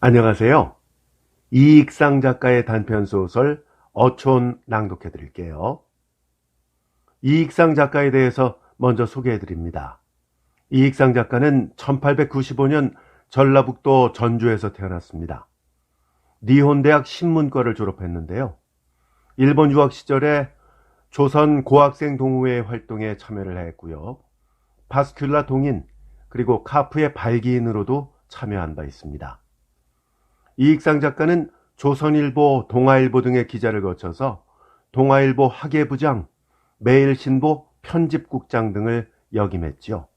안녕하세요. 이익상 작가의 단편소설 어촌 낭독해 드릴게요. 이익상 작가에 대해서 먼저 소개해 드립니다. 이익상 작가는 1895년 전라북도 전주에서 태어났습니다. 니혼대학 신문과를 졸업했는데요. 일본 유학 시절에 조선 고학생 동호회 활동에 참여를 했고요. 파스큘라 동인 그리고 카프의 발기인으로도 참여한 바 있습니다. 이익상 작가는 조선일보, 동아일보 등의 기자를 거쳐서 동아일보 학예부장, 매일신보 편집국장 등을 역임했지요.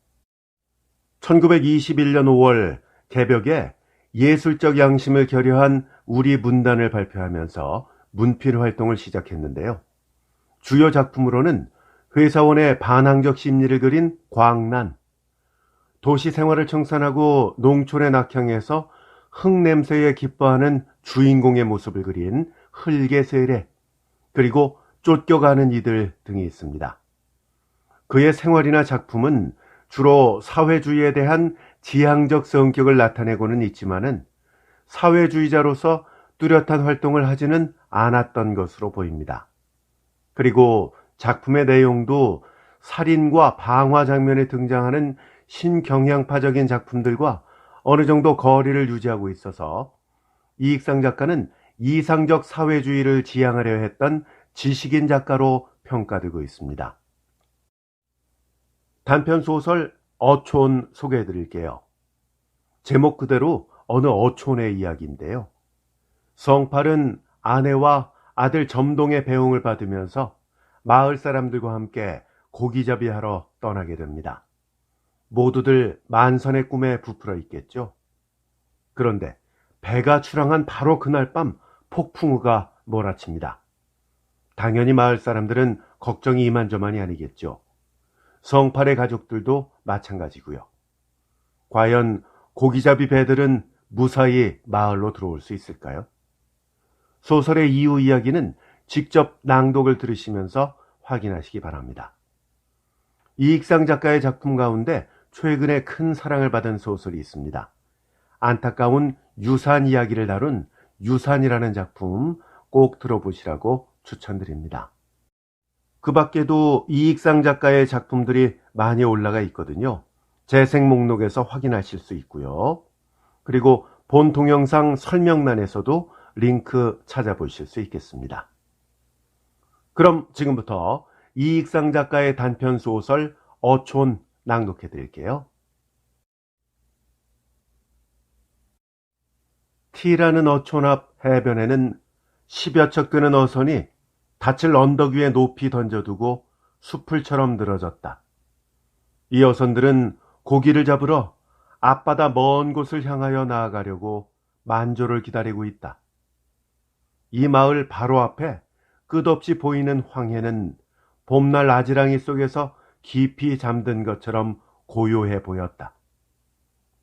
1921년 5월 개벽에 예술적 양심을 결여한 우리 문단을 발표하면서 문필 활동을 시작했는데요. 주요 작품으로는 회사원의 반항적 심리를 그린 광란, 도시 생활을 청산하고 농촌에 낙향해서 흙냄새에 기뻐하는 주인공의 모습을 그린 흙의 그리고 쫓겨가는 이들 등이 있습니다. 그의 생활이나 작품은 주로 사회주의에 대한 지향적 성격을 나타내고는 있지만은 사회주의자로서 뚜렷한 활동을 하지는 않았던 것으로 보입니다. 그리고 작품의 내용도 살인과 방화 장면에 등장하는 신경향파적인 작품들과 어느 정도 거리를 유지하고 있어서 이익상 작가는 이상적 사회주의를 지향하려 했던 지식인 작가로 평가되고 있습니다. 단편소설 어촌 소개해 드릴게요. 제목 그대로 어느 어촌의 이야기인데요. 성팔은 아내와 아들 점동의 배웅을 받으면서 마을 사람들과 함께 고기잡이 하러 떠나게 됩니다. 모두들 만선의 꿈에 부풀어 있겠죠. 그런데 배가 출항한 바로 그날 밤 폭풍우가 몰아칩니다. 당연히 마을 사람들은 걱정이 이만저만이 아니겠죠. 성팔의 가족들도 마찬가지고요. 과연 고기잡이 배들은 무사히 마을로 들어올 수 있을까요? 소설의 이후 이야기는 직접 낭독을 들으시면서 확인하시기 바랍니다. 이익상 작가의 작품 가운데 최근에 큰 사랑을 받은 소설이 있습니다. 안타까운 유산 이야기를 다룬 유산이라는 작품 꼭 들어보시라고 추천드립니다. 그 밖에도 이익상 작가의 작품들이 많이 올라가 있거든요. 재생 목록에서 확인하실 수 있고요. 그리고 본 동영상 설명란에서도 링크 찾아보실 수 있겠습니다. 그럼 지금부터 이익상 작가의 단편 소설 어촌 낭독해 드릴게요. T라는 어촌 앞 해변에는 10여 척 되는 어선이 닻을 언덕 위에 높이 던져두고 숲을처럼 늘어졌다. 이 어선들은 고기를 잡으러 앞바다 먼 곳을 향하여 나아가려고 만조를 기다리고 있다. 이 마을 바로 앞에 끝없이 보이는 황해는 봄날 아지랑이 속에서 깊이 잠든 것처럼 고요해 보였다.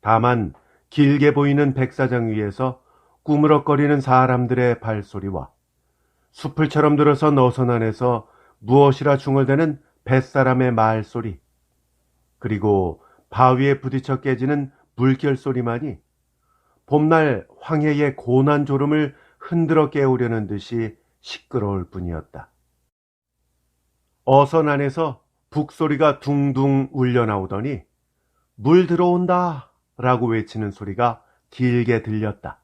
다만 길게 보이는 백사장 위에서 꾸물럭거리는 사람들의 발소리와 숲을처럼 들어선 어선 안에서 무엇이라 중얼대는 뱃사람의 말소리, 그리고 바위에 부딪혀 깨지는 물결 소리만이 봄날 황해의 고난 졸음을 흔들어 깨우려는 듯이 시끄러울 뿐이었다. 어선 안에서 북소리가 둥둥 울려 나오더니 물 들어온다 라고 외치는 소리가 길게 들렸다.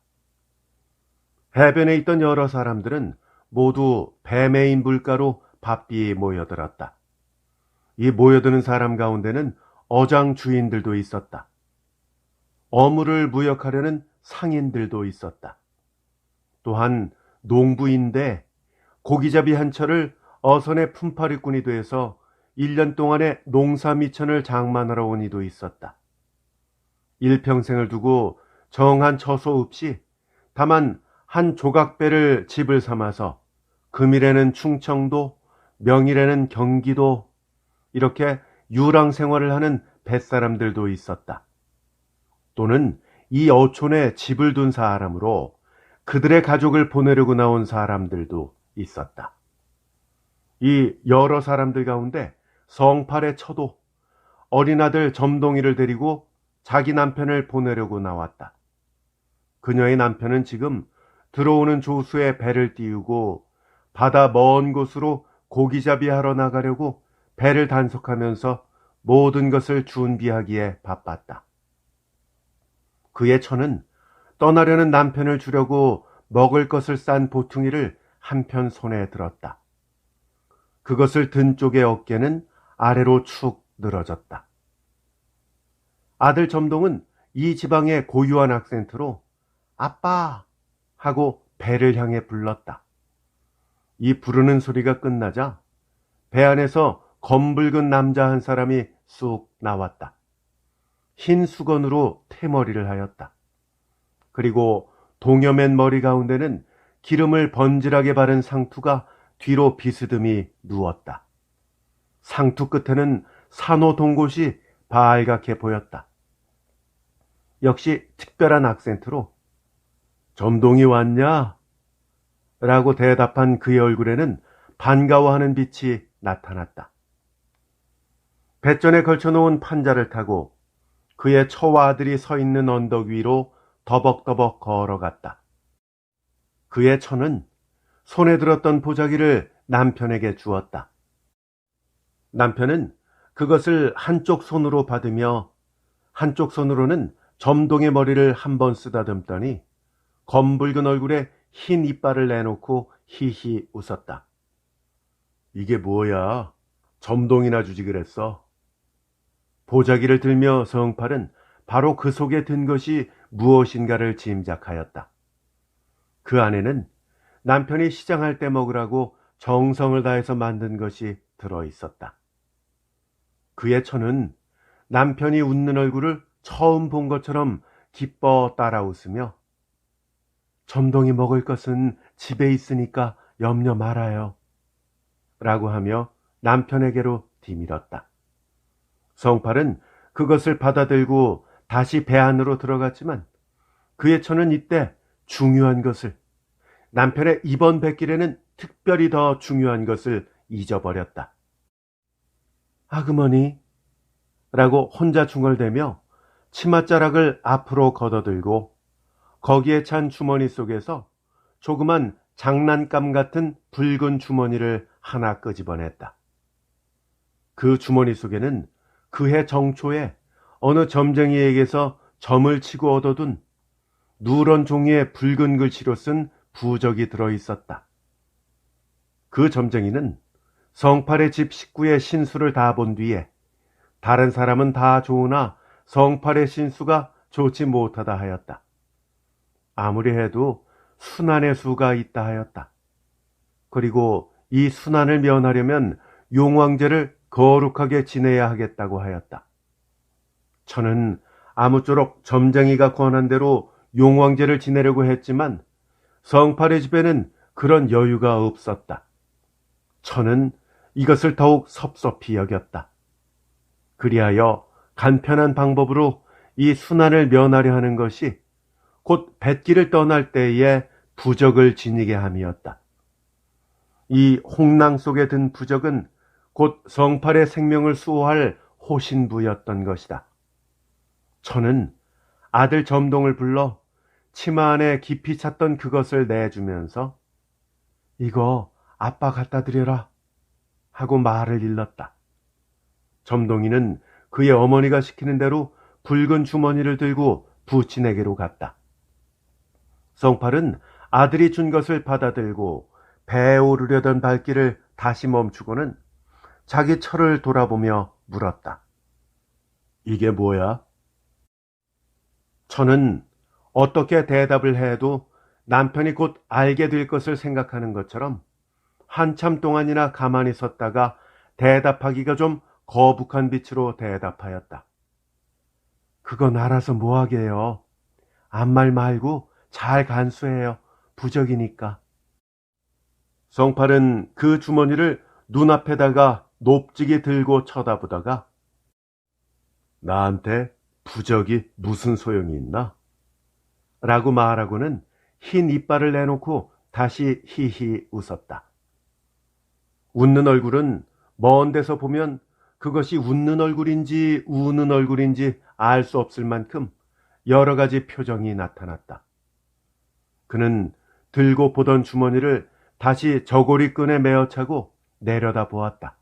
해변에 있던 여러 사람들은 모두 배 메인 물가로 바삐 모여들었다. 이 모여드는 사람 가운데는 어장 주인들도 있었다. 어물을 무역하려는 상인들도 있었다. 또한 농부인데 고기잡이 한 처를 어선의 품팔이꾼이 돼서 1년 동안의 농사 미천을 장만하러 온 이도 있었다. 일평생을 두고 정한 처소 없이 다만 한 조각배를 집을 삼아서 금일에는 충청도, 명일에는 경기도 이렇게 유랑 생활을 하는 뱃사람들도 있었다. 또는 이 어촌에 집을 둔 사람으로 그들의 가족을 보내려고 나온 사람들도 있었다. 이 여러 사람들 가운데 성팔의 처도 어린아들 점동이를 데리고 자기 남편을 보내려고 나왔다. 그녀의 남편은 지금 들어오는 조수에 배를 띄우고 바다 먼 곳으로 고기잡이 하러 나가려고 배를 단속하면서 모든 것을 준비하기에 바빴다. 그의 처는 떠나려는 남편을 주려고 먹을 것을 싼 보퉁이를 한편 손에 들었다. 그것을 든 쪽의 어깨는 아래로 축 늘어졌다. 아들 점동은 이 지방의 고유한 악센트로 아빠 하고 배를 향해 불렀다. 이 부르는 소리가 끝나자 배 안에서 검붉은 남자 한 사람이 쑥 나왔다. 흰 수건으로 태머리를 하였다. 그리고 동여맨 머리 가운데는 기름을 번질하게 바른 상투가 뒤로 비스듬히 누웠다. 상투 끝에는 산호동곳이 발갛게 보였다. 역시 특별한 악센트로 점동이 왔냐? 라고 대답한 그의 얼굴에는 반가워하는 빛이 나타났다. 뱃전에 걸쳐놓은 판자를 타고 그의 처와 아들이 서 있는 언덕 위로 더벅더벅 걸어갔다. 그의 처는 손에 들었던 보자기를 남편에게 주었다. 남편은 그것을 한쪽 손으로 받으며 한쪽 손으로는 점동의 머리를 한번 쓰다듬더니 검붉은 얼굴에 흰 이빨을 내놓고 히히 웃었다. 이게 뭐야? 점동이나 주지 그랬어. 보자기를 들며 성팔은 바로 그 속에 든 것이 무엇인가를 짐작하였다. 그 안에는 남편이 시장할 때 먹으라고 정성을 다해서 만든 것이 들어 있었다. 그의 처는 남편이 웃는 얼굴을 처음 본 것처럼 기뻐 따라 웃으며 점동이 먹을 것은 집에 있으니까 염려 말아요. 라고 하며 남편에게로 디밀었다. 성팔은 그것을 받아들고 다시 배 안으로 들어갔지만 그의 처는 이때 중요한 것을, 남편의 이번 뱃길에는 특별히 더 중요한 것을 잊어버렸다. 아그머니 라고 혼자 중얼대며 치맛자락을 앞으로 걷어들고 거기에 찬 주머니 속에서 조그만 장난감 같은 붉은 주머니를 하나 끄집어냈다. 그 주머니 속에는 그해 정초에 어느 점쟁이에게서 점을 치고 얻어둔 누런 종이에 붉은 글씨로 쓴 부적이 들어있었다. 그 점쟁이는 성팔의 집 식구의 신수를 다 본 뒤에 다른 사람은 다 좋으나 성팔의 신수가 좋지 못하다 하였다. 아무리 해도 순환의 수가 있다 하였다. 그리고 이 순환을 면하려면 용왕제를 거룩하게 지내야 하겠다고 하였다. 저는 아무쪼록 점쟁이가 권한 대로 용왕제를 지내려고 했지만 성팔의 집에는 그런 여유가 없었다. 저는 이것을 더욱 섭섭히 여겼다. 그리하여 간편한 방법으로 이 순환을 면하려 하는 것이 곧 뱃길을 떠날 때에 부적을 지니게 함이었다. 이 홍랑 속에 든 부적은 곧 성팔의 생명을 수호할 호신부였던 것이다. 저는 아들 점동을 불러 치마 안에 깊이 찼던 그것을 내주면서 이거 아빠 갖다 드려라 하고 말을 일렀다. 점동이는 그의 어머니가 시키는 대로 붉은 주머니를 들고 부친에게로 갔다. 성팔은 아들이 준 것을 받아들고 배에 오르려던 발길을 다시 멈추고는 자기 처를 돌아보며 물었다. 이게 뭐야? 처는 어떻게 대답을 해도 남편이 곧 알게 될 것을 생각하는 것처럼 한참 동안이나 가만히 섰다가 대답하기가 좀 거북한 빛으로 대답하였다. 그건 알아서 뭐하게요. 아무 말 말고 잘 간수해요. 부적이니까. 성팔은 그 주머니를 눈앞에다가 높직이 들고 쳐다보다가 나한테 부적이 무슨 소용이 있나? 라고 말하고는 흰 이빨을 내놓고 다시 히히 웃었다. 웃는 얼굴은 먼 데서 보면 그것이 웃는 얼굴인지 우는 얼굴인지 알 수 없을 만큼 여러 가지 표정이 나타났다. 그는 들고 보던 주머니를 다시 저고리끈에 메어 차고 내려다 보았다.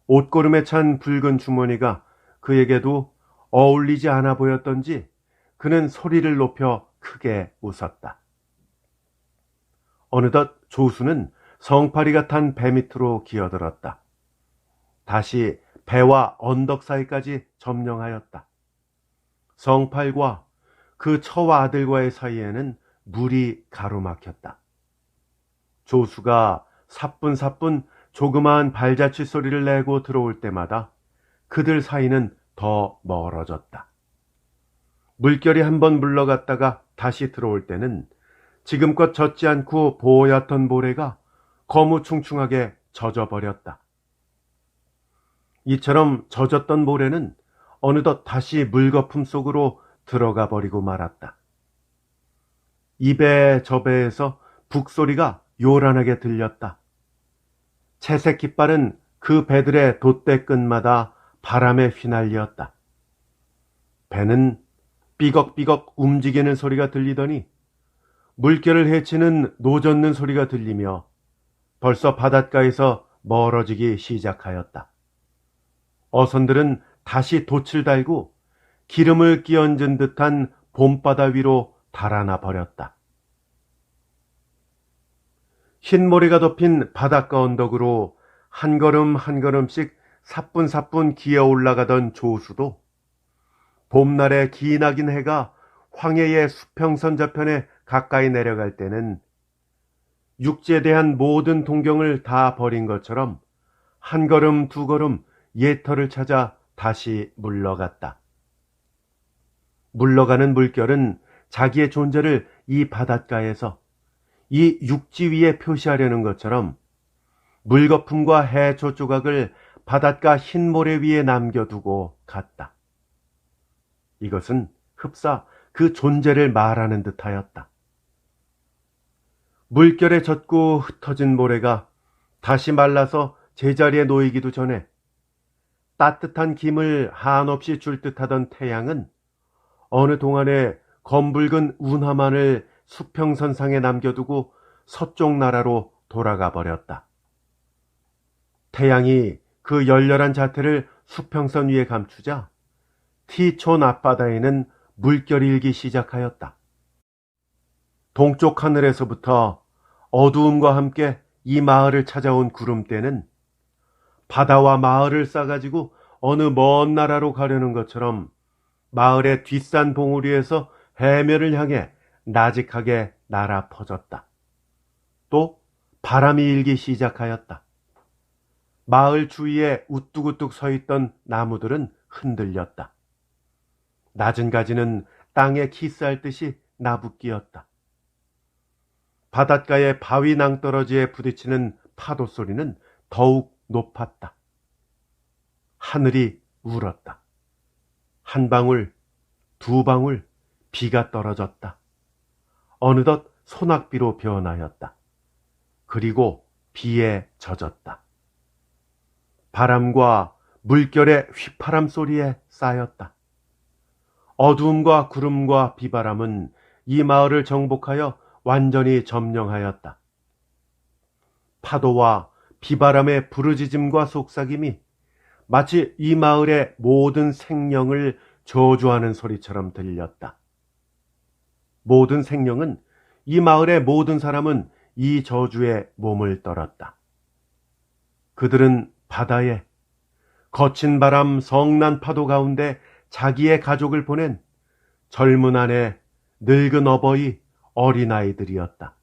옷고름에 찬 붉은 주머니가 그에게도 어울리지 않아 보였던지 그는 소리를 높여 크게 웃었다. 어느덧 조수는 성파리가 탄 배 밑으로 기어들었다. 다시 배와 언덕 사이까지 점령하였다. 성팔과 그 처와 아들과의 사이에는 물이 가로막혔다. 조수가 사뿐사뿐 조그마한 발자취 소리를 내고 들어올 때마다 그들 사이는 더 멀어졌다. 물결이 한번 물러갔다가 다시 들어올 때는 지금껏 젖지 않고 보얗던 모래가 거무충충하게 젖어버렸다. 이처럼 젖었던 모래는 어느덧 다시 물거품 속으로 들어가 버리고 말았다. 이 배 저 배에서 북소리가 요란하게 들렸다. 채색 깃발은 그 배들의 돛대 끝마다 바람에 휘날렸다. 배는 삐걱삐걱 움직이는 소리가 들리더니 물결을 헤치는 노젓는 소리가 들리며 벌써 바닷가에서 멀어지기 시작하였다. 어선들은 다시 돛을 달고 기름을 끼얹은 듯한 봄바다 위로 달아나 버렸다. 흰 모래가 덮인 바닷가 언덕으로 한 걸음 한 걸음씩 사뿐사뿐 기어 올라가던 조수도 봄날의 기나긴 해가 황해의 수평선 저편에 가까이 내려갈 때는 육지에 대한 모든 동경을 다 버린 것처럼 한 걸음 두 걸음 예터를 찾아 다시 물러갔다. 물러가는 물결은 자기의 존재를 이 바닷가에서 이 육지 위에 표시하려는 것처럼 물거품과 해초 조각을 바닷가 흰 모래 위에 남겨두고 갔다. 이것은 흡사 그 존재를 말하는 듯하였다. 물결에 젖고 흩어진 모래가 다시 말라서 제자리에 놓이기도 전에 따뜻한 김을 한없이 줄 듯하던 태양은 어느 동안에 검붉은 운하만을 수평선상에 남겨두고 서쪽 나라로 돌아가 버렸다. 태양이 그 열렬한 자태를 수평선 위에 감추자 티촌 앞바다에는 물결이 일기 시작하였다. 동쪽 하늘에서부터 어두움과 함께 이 마을을 찾아온 구름대는 바다와 마을을 싸가지고 어느 먼 나라로 가려는 것처럼 마을의 뒷산 봉우리에서 해면을 향해 나직하게 날아 퍼졌다. 또 바람이 일기 시작하였다. 마을 주위에 우뚝우뚝 서 있던 나무들은 흔들렸다. 낮은 가지는 땅에 키스할 듯이 나부끼었다. 바닷가의 바위 낭떠러지에 부딪히는 파도 소리는 더욱 높았다. 하늘이 울었다. 한 방울, 두 방울 비가 떨어졌다. 어느덧 소낙비로 변하였다. 그리고 비에 젖었다. 바람과 물결의 휘파람 소리에 쌓였다. 어두움과 구름과 비바람은 이 마을을 정복하여 완전히 점령하였다. 파도와 비바람의 부르짖음과 속삭임이 마치 이 마을의 모든 생명을 저주하는 소리처럼 들렸다. 모든 생명은, 이 마을의 모든 사람은 이 저주에 몸을 떨었다. 그들은 바다에 거친 바람 성난 파도 가운데 자기의 가족을 보낸 젊은 아내, 늙은 어버이, 어린아이들이었다.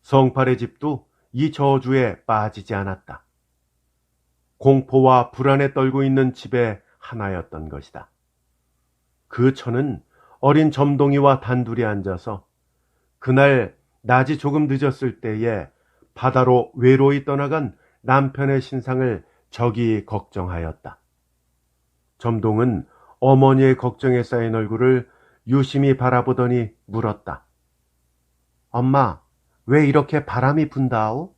성팔의 집도 이 저주에 빠지지 않았다. 공포와 불안에 떨고 있는 집의 하나였던 것이다. 그 처는 어린 점동이와 단둘이 앉아서 그날 낮이 조금 늦었을 때에 바다로 외로이 떠나간 남편의 신상을 적이 걱정하였다. 점동은 어머니의 걱정에 쌓인 얼굴을 유심히 바라보더니 물었다. 엄마, 왜 이렇게 바람이 분다오?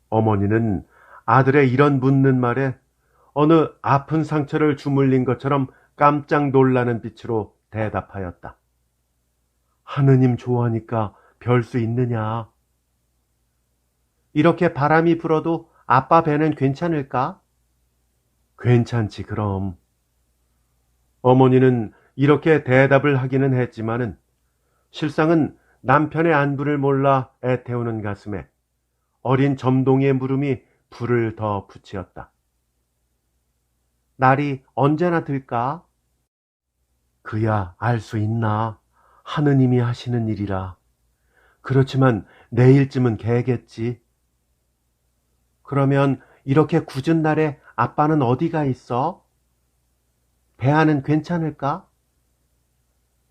어머니는 아들의 이런 묻는 말에 어느 아픈 상처를 주물린 것처럼 깜짝 놀라는 빛으로 대답하였다. 하느님 좋아하니까 별 수 있느냐? 이렇게 바람이 불어도 아빠 배는 괜찮을까? 괜찮지, 그럼. 어머니는 이렇게 대답을 하기는 했지만은 실상은 남편의 안부를 몰라 애태우는 가슴에 어린 점동이의 물음이 불을 더 붙이었다. 날이 언제나 들까? 그야 알 수 있나? 하느님이 하시는 일이라. 그렇지만 내일쯤은 개겠지. 그러면 이렇게 굳은 날에 아빠는 어디가 있어? 배아는 괜찮을까?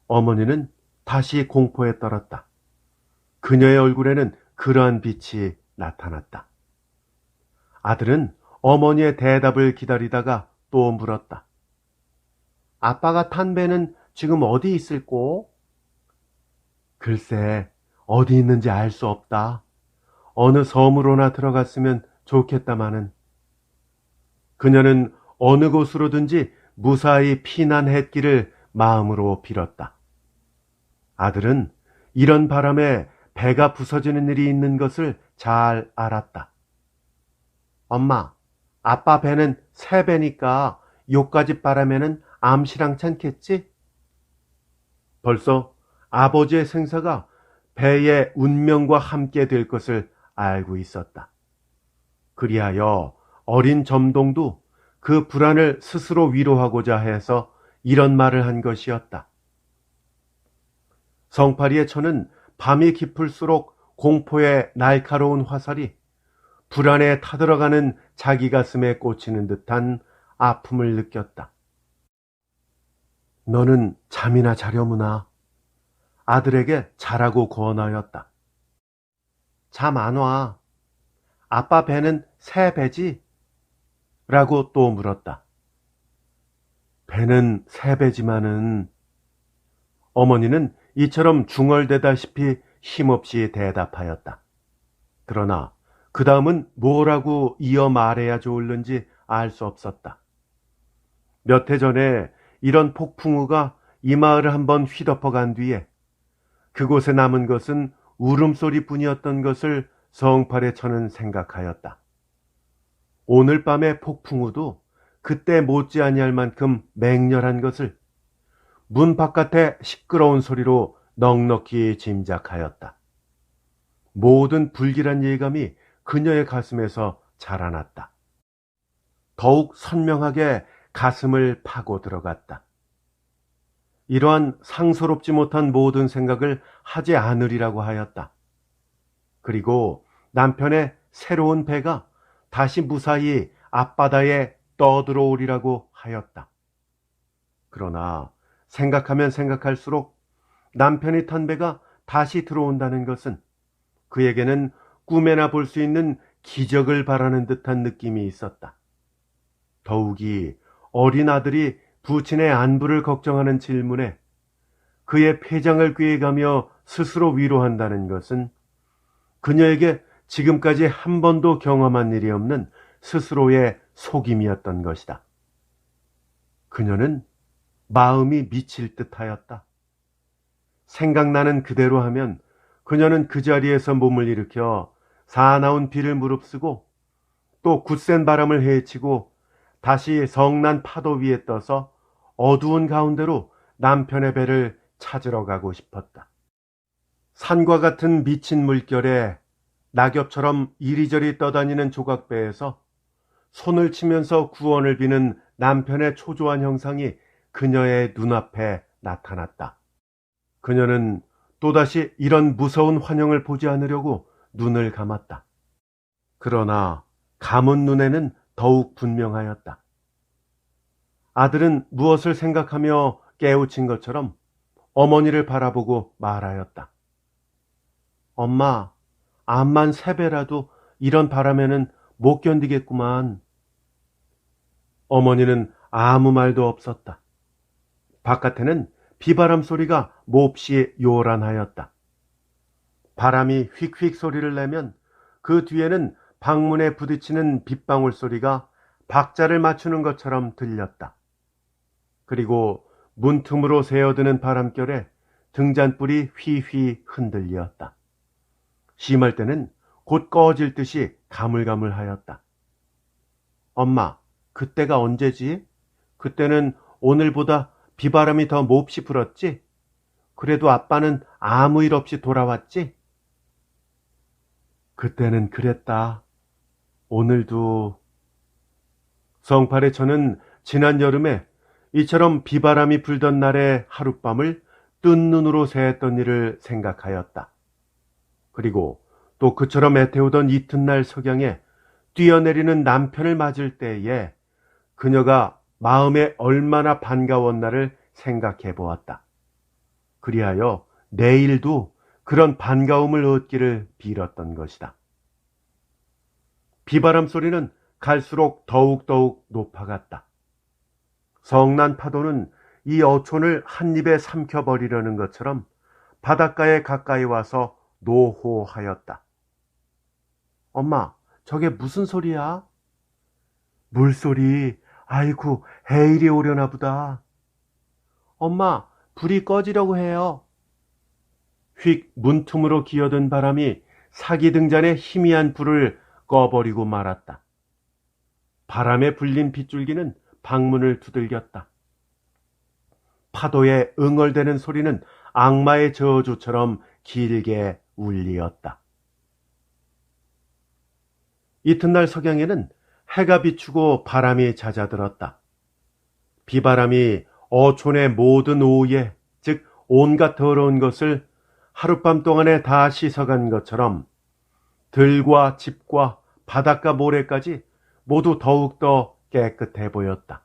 어머니는 다시 공포에 떨었다. 그녀의 얼굴에는 그러한 빛이 나타났다. 아들은 어머니의 대답을 기다리다가 또 물었다. 아빠가 탄 배는 지금 어디 있을꼬? 글쎄, 어디 있는지 알 수 없다. 어느 섬으로나 들어갔으면 좋겠다마는. 그녀는 어느 곳으로든지 무사히 피난했기를 마음으로 빌었다. 아들은 이런 바람에 배가 부서지는 일이 있는 것을 잘 알았다. 엄마, 아빠 배는 새 배니까 요까지 바람에는 암시랑찮겠지? 벌써 아버지의 생사가 배의 운명과 함께 될 것을 알고 있었다. 그리하여 어린 점동도 그 불안을 스스로 위로하고자 해서 이런 말을 한 것이었다. 성파리의 처는 밤이 깊을수록 공포의 날카로운 화살이 불안에 타들어가는 자기 가슴에 꽂히는 듯한 아픔을 느꼈다. 너는 잠이나 자려무나. 아들에게 자라고 권하였다. 잠 안 와. 아빠 배는 새 배지? 라고 또 물었다. 배는 새 배지만은. 어머니는 이처럼 중얼대다시피 힘없이 대답하였다. 그러나 그 다음은 뭐라고 이어 말해야 좋을는지 알 수 없었다. 몇 해 전에 이런 폭풍우가 이 마을을 한번 휘덮어 간 뒤에 그곳에 남은 것은 울음소리뿐이었던 것을 성팔의 처는 생각하였다. 오늘 밤의 폭풍우도 그때 못지 아니할 만큼 맹렬한 것을 문 바깥의 시끄러운 소리로 넉넉히 짐작하였다. 모든 불길한 예감이 그녀의 가슴에서 자라났다. 더욱 선명하게 가슴을 파고 들어갔다. 이러한 상서롭지 못한 모든 생각을 하지 않으리라고 하였다. 그리고 남편의 새로운 배가 다시 무사히 앞바다에 떠들어오리라고 하였다. 그러나 생각하면 생각할수록 남편이 탄 배가 다시 들어온다는 것은 그에게는 꿈에나 볼 수 있는 기적을 바라는 듯한 느낌이 있었다. 더욱이 어린 아들이 부친의 안부를 걱정하는 질문에 그의 폐장을 꾀해가며 스스로 위로한다는 것은 그녀에게 지금까지 한 번도 경험한 일이 없는 스스로의 속임이었던 것이다. 그녀는 마음이 미칠 듯하였다. 생각나는 그대로 하면 그녀는 그 자리에서 몸을 일으켜 사나운 비를 무릅쓰고 또 굳센 바람을 헤치고 다시 성난 파도 위에 떠서 어두운 가운데로 남편의 배를 찾으러 가고 싶었다. 산과 같은 미친 물결에 낙엽처럼 이리저리 떠다니는 조각배에서 손을 치면서 구원을 비는 남편의 초조한 형상이 그녀의 눈앞에 나타났다. 그녀는 또다시 이런 무서운 환영을 보지 않으려고 눈을 감았다. 그러나 감은 눈에는 더욱 분명하였다. 아들은 무엇을 생각하며 깨우친 것처럼 어머니를 바라보고 말하였다. 엄마, 암만 세 배라도 이런 바람에는 못 견디겠구만. 어머니는 아무 말도 없었다. 바깥에는 비바람 소리가 몹시 요란하였다. 바람이 휙휙 소리를 내면 그 뒤에는 방문에 부딪히는 빗방울 소리가 박자를 맞추는 것처럼 들렸다. 그리고 문틈으로 새어드는 바람결에 등잔불이 휘휘 흔들렸다. 심할 때는 곧 꺼질 듯이 가물가물하였다. 엄마, 그때가 언제지? 그때는 오늘보다 비바람이 더 몹시 불었지? 그래도 아빠는 아무 일 없이 돌아왔지? 그때는 그랬다. 오늘도. 성팔의 저는 지난 여름에 이처럼 비바람이 불던 날의 하룻밤을 뜬 눈으로 새했던 일을 생각하였다. 그리고 또 그처럼 애태우던 이튿날 석양에 뛰어내리는 남편을 맞을 때에 그녀가 마음에 얼마나 반가웠나를 생각해 보았다. 그리하여 내일도 그런 반가움을 얻기를 빌었던 것이다. 비바람 소리는 갈수록 더욱더욱 높아갔다. 성난 파도는 이 어촌을 한 입에 삼켜버리려는 것처럼 바닷가에 가까이 와서 노호하였다. 엄마, 저게 무슨 소리야? 물소리. 아이고, 해일이 오려나 보다. 엄마, 불이 꺼지려고 해요. 휙 문틈으로 기어든 바람이 사기 등잔의 희미한 불을 꺼버리고 말았다. 바람에 불린 빗줄기는 방문을 두들겼다. 파도에 응얼대는 소리는 악마의 저주처럼 길게 울리었다. 이튿날 석양에는 해가 비추고 바람이 잦아들었다. 비바람이 어촌의 모든 오예, 즉 온갖 더러운 것을 하룻밤 동안에 다 씻어간 것처럼 들과 집과 바닷가 모래까지 모두 더욱더 깨끗해 보였다.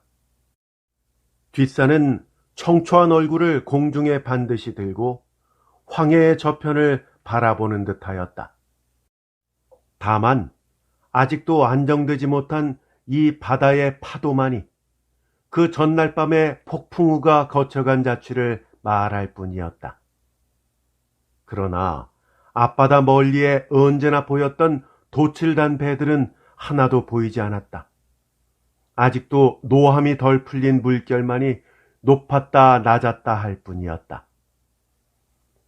뒷산은 청초한 얼굴을 공중에 반드시 들고 황해의 저편을 바라보는 듯하였다. 다만 아직도 안정되지 못한 이 바다의 파도만이 그 전날 밤에 폭풍우가 거쳐간 자취를 말할 뿐이었다. 그러나 앞바다 멀리에 언제나 보였던 도칠단 배들은 하나도 보이지 않았다. 아직도 노함이 덜 풀린 물결만이 높았다 낮았다 할 뿐이었다.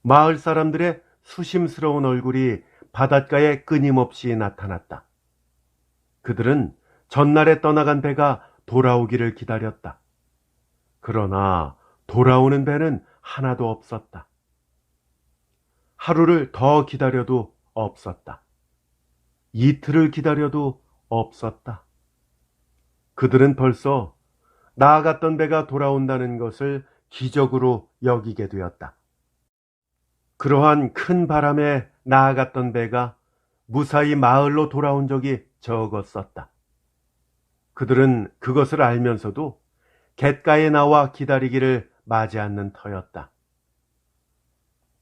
마을 사람들의 수심스러운 얼굴이 바닷가에 끊임없이 나타났다. 그들은 전날에 떠나간 배가 돌아오기를 기다렸다. 그러나 돌아오는 배는 하나도 없었다. 하루를 더 기다려도 없었다. 이틀을 기다려도 없었다. 그들은 벌써 나아갔던 배가 돌아온다는 것을 기적으로 여기게 되었다. 그러한 큰 바람에 나아갔던 배가 무사히 마을로 돌아온 적이 적었었다. 그들은 그것을 알면서도 갯가에 나와 기다리기를 마지 않는 터였다.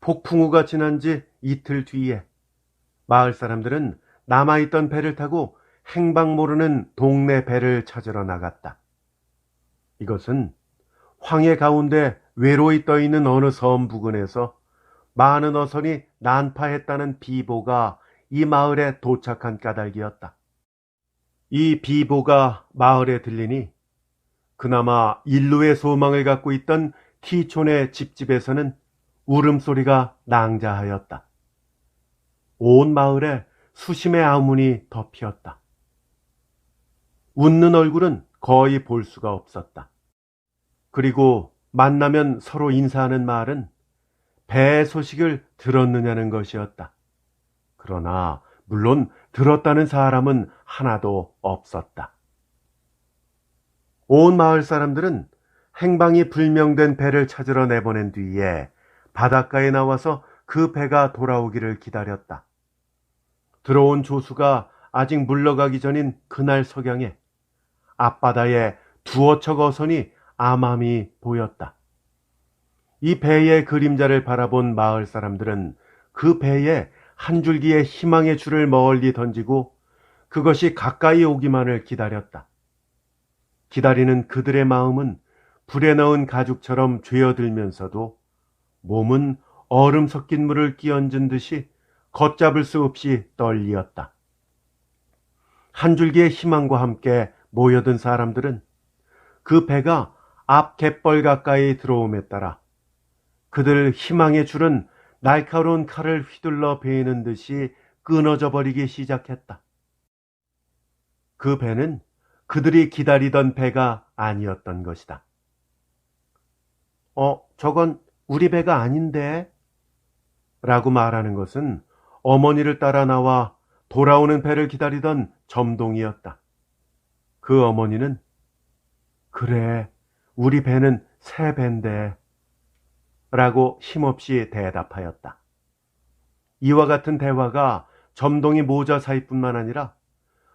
폭풍우가 지난 지 이틀 뒤에 마을 사람들은 남아있던 배를 타고 행방 모르는 동네 배를 찾으러 나갔다. 이것은 황해 가운데 외로이 떠있는 어느 섬 부근에서 많은 어선이 난파했다는 비보가 이 마을에 도착한 까닭이었다. 이 비보가 마을에 들리니 그나마 인류의 소망을 갖고 있던 티촌의 집집에서는 울음소리가 낭자하였다. 온 마을에 수심의 아문이 덮였다. 웃는 얼굴은 거의 볼 수가 없었다. 그리고 만나면 서로 인사하는 말은 배의 소식을 들었느냐는 것이었다. 그러나 물론 들었다는 사람은 하나도 없었다. 온 마을 사람들은 행방이 불명된 배를 찾으러 내보낸 뒤에 바닷가에 나와서 그 배가 돌아오기를 기다렸다. 들어온 조수가 아직 물러가기 전인 그날 석양에 앞바다에 두어 척 어선이 암암히 보였다. 이 배의 그림자를 바라본 마을 사람들은 그 배에 한 줄기의 희망의 줄을 멀리 던지고 그것이 가까이 오기만을 기다렸다. 기다리는 그들의 마음은 불에 넣은 가죽처럼 죄어들면서도 몸은 얼음 섞인 물을 끼얹은 듯이 걷잡을 수 없이 떨리었다. 한 줄기의 희망과 함께 모여든 사람들은 그 배가 앞 갯벌 가까이 들어옴에 따라 그들 희망의 줄은 날카로운 칼을 휘둘러 베이는 듯이 끊어져 버리기 시작했다. 그 배는 그들이 기다리던 배가 아니었던 것이다. 저건 우리 배가 아닌데? 라고 말하는 것은 어머니를 따라 나와 돌아오는 배를 기다리던 점동이었다. 그 어머니는 그래, 우리 배는 새 배인데 라고 힘없이 대답하였다. 이와 같은 대화가 점동이 모자 사이뿐만 아니라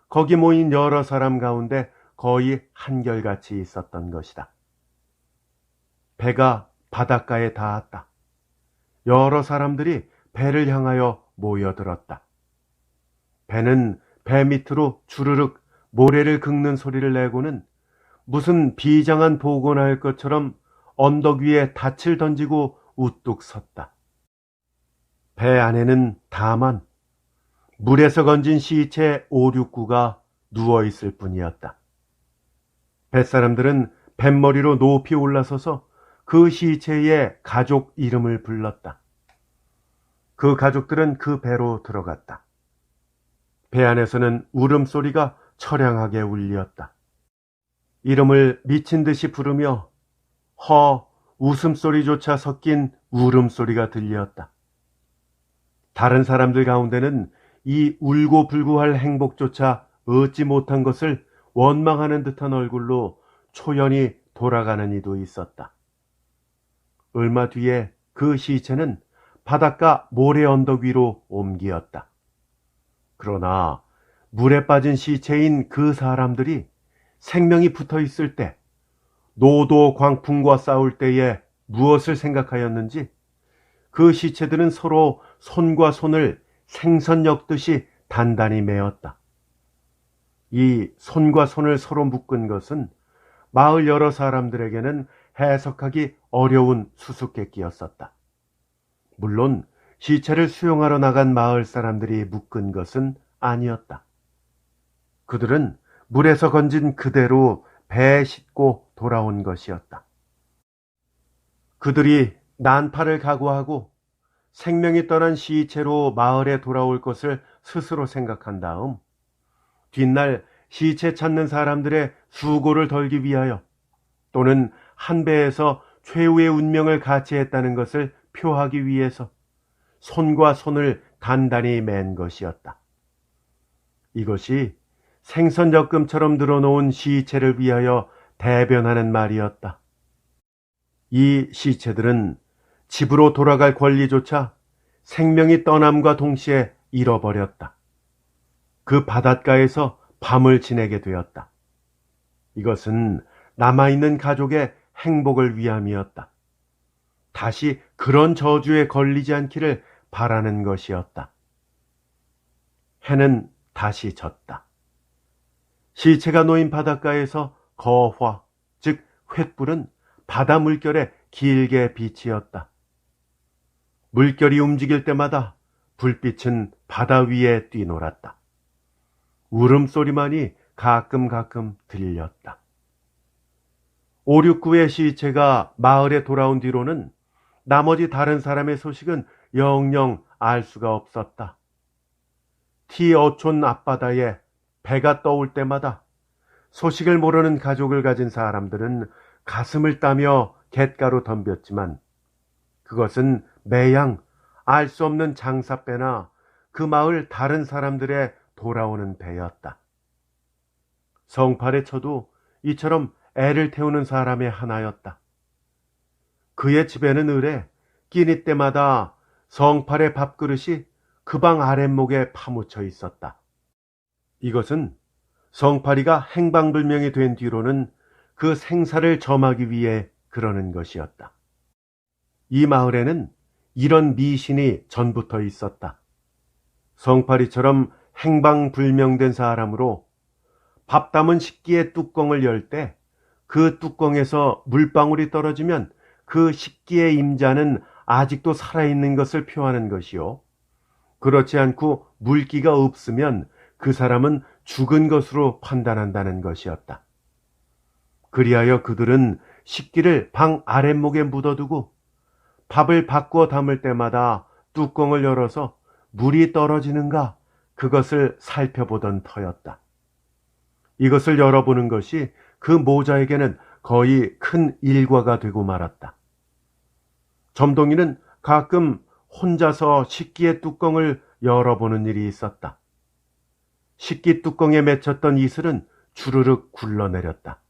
거기 모인 여러 사람 가운데 거의 한결같이 있었던 것이다. 배가 바닷가에 닿았다. 여러 사람들이 배를 향하여 모여들었다. 배는 배 밑으로 주르륵 모래를 긁는 소리를 내고는 무슨 비장한 보고나 할 것처럼 언덕 위에 닻을 던지고 우뚝 섰다. 배 안에는 다만 물에서 건진 시체 5, 6구가 누워있을 뿐이었다. 뱃사람들은 뱃머리로 높이 올라서서 그 시체의 가족 이름을 불렀다. 그 가족들은 그 배로 들어갔다. 배 안에서는 울음소리가 처량하게 울렸다. 이름을 미친 듯이 부르며 웃음소리조차 섞인 울음소리가 들렸다. 다른 사람들 가운데는 이 울고불고할 행복조차 얻지 못한 것을 원망하는 듯한 얼굴로 초연히 돌아가는 이도 있었다. 얼마 뒤에 그 시체는 바닷가 모래 언덕 위로 옮기었다. 그러나 물에 빠진 시체인 그 사람들이 생명이 붙어 있을 때, 노도 광풍과 싸울 때에 무엇을 생각하였는지 그 시체들은 서로 손과 손을 생선 엮듯이 단단히 메었다. 이 손과 손을 서로 묶은 것은 마을 여러 사람들에게는 해석하기 어려운 수수께끼였었다. 물론 시체를 수용하러 나간 마을 사람들이 묶은 것은 아니었다. 그들은 물에서 건진 그대로 배에 싣고 돌아온 것이었다. 그들이 난파를 각오하고 생명이 떠난 시체로 마을에 돌아올 것을 스스로 생각한 다음 뒷날 시체 찾는 사람들의 수고를 덜기 위하여 또는 한 배에서 최후의 운명을 같이 했다는 것을 표하기 위해서 손과 손을 단단히 맨 것이었다. 이것이 생선적금처럼 늘어놓은 시체를 위하여 대변하는 말이었다. 이 시체들은 집으로 돌아갈 권리조차 생명이 떠남과 동시에 잃어버렸다. 그 바닷가에서 밤을 지내게 되었다. 이것은 남아있는 가족의 행복을 위함이었다. 다시 그런 저주에 걸리지 않기를 바라는 것이었다. 해는 다시 졌다. 시체가 놓인 바닷가에서 거화, 즉 횃불은 바다 물결에 길게 비치었다. 물결이 움직일 때마다 불빛은 바다 위에 뛰놀았다. 울음소리만이 가끔 들렸다. 5, 6구의 시체가 마을에 돌아온 뒤로는 나머지 다른 사람의 소식은 영영 알 수가 없었다. 티어촌 앞바다에 배가 떠올 때마다 소식을 모르는 가족을 가진 사람들은 가슴을 따며 갯가로 덤볐지만 그것은 매양 알 수 없는 장사배나 그 마을 다른 사람들의 돌아오는 배였다. 성팔의 처도 이처럼 애를 태우는 사람의 하나였다. 그의 집에는 을에 끼니 때마다 성팔의 밥그릇이 그 방 아랫목에 파묻혀 있었다. 이것은 성팔이가 행방불명이 된 뒤로는 그 생사를 점하기 위해 그러는 것이었다. 이 마을에는 이런 미신이 전부터 있었다. 성팔이처럼 행방불명된 사람으로 밥 담은 식기의 뚜껑을 열 때 그 뚜껑에서 물방울이 떨어지면 그 식기의 임자는 아직도 살아있는 것을 표하는 것이요. 그렇지 않고 물기가 없으면 그 사람은 죽은 것으로 판단한다는 것이었다. 그리하여 그들은 식기를 방 아랫목에 묻어두고 밥을 바꾸어 담을 때마다 뚜껑을 열어서 물이 떨어지는가 그것을 살펴보던 터였다. 이것을 열어보는 것이 그 모자에게는 거의 큰 일과가 되고 말았다. 점동이는 가끔 혼자서 식기의 뚜껑을 열어보는 일이 있었다. 식기 뚜껑에 맺혔던 이슬은 주르륵 굴러내렸다.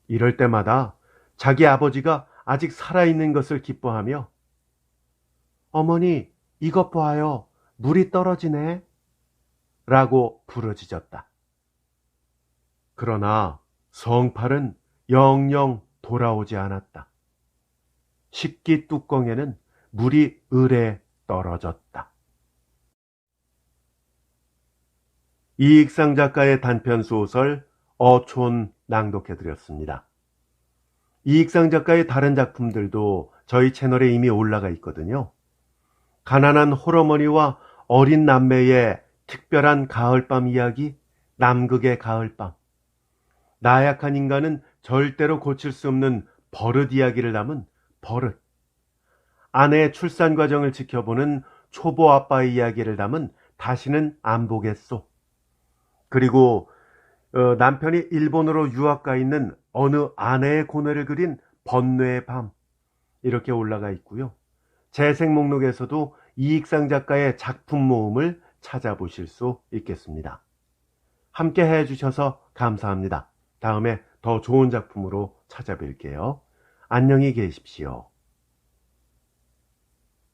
이럴 때마다 자기 아버지가 아직 살아있는 것을 기뻐하며 어머니, 이것 봐요. 물이 떨어지네. 라고 부르짖었다. 그러나 성팔은 영영 돌아오지 않았다. 식기 뚜껑에는 물이 을에 떨어졌다. 이익상 작가의 단편소설 어촌 낭독해드렸습니다. 이익상 작가의 다른 작품들도 저희 채널에 이미 올라가 있거든요. 가난한 홀어머니와 어린 남매의 특별한 가을밤 이야기, 남극의 가을밤, 나약한 인간은 절대로 고칠 수 없는 버릇 이야기를 담은 버릇, 아내의 출산 과정을 지켜보는 초보 아빠의 이야기를 담은 다시는 안 보겠소, 그리고 남편이 일본으로 유학 가 있는 어느 아내의 고뇌를 그린 번뇌의 밤, 이렇게 올라가 있고요. 재생 목록에서도 이익상 작가의 작품 모음을 찾아보실 수 있겠습니다. 함께 해주셔서 감사합니다. 다음에 더 좋은 작품으로 찾아뵐게요. 안녕히 계십시오.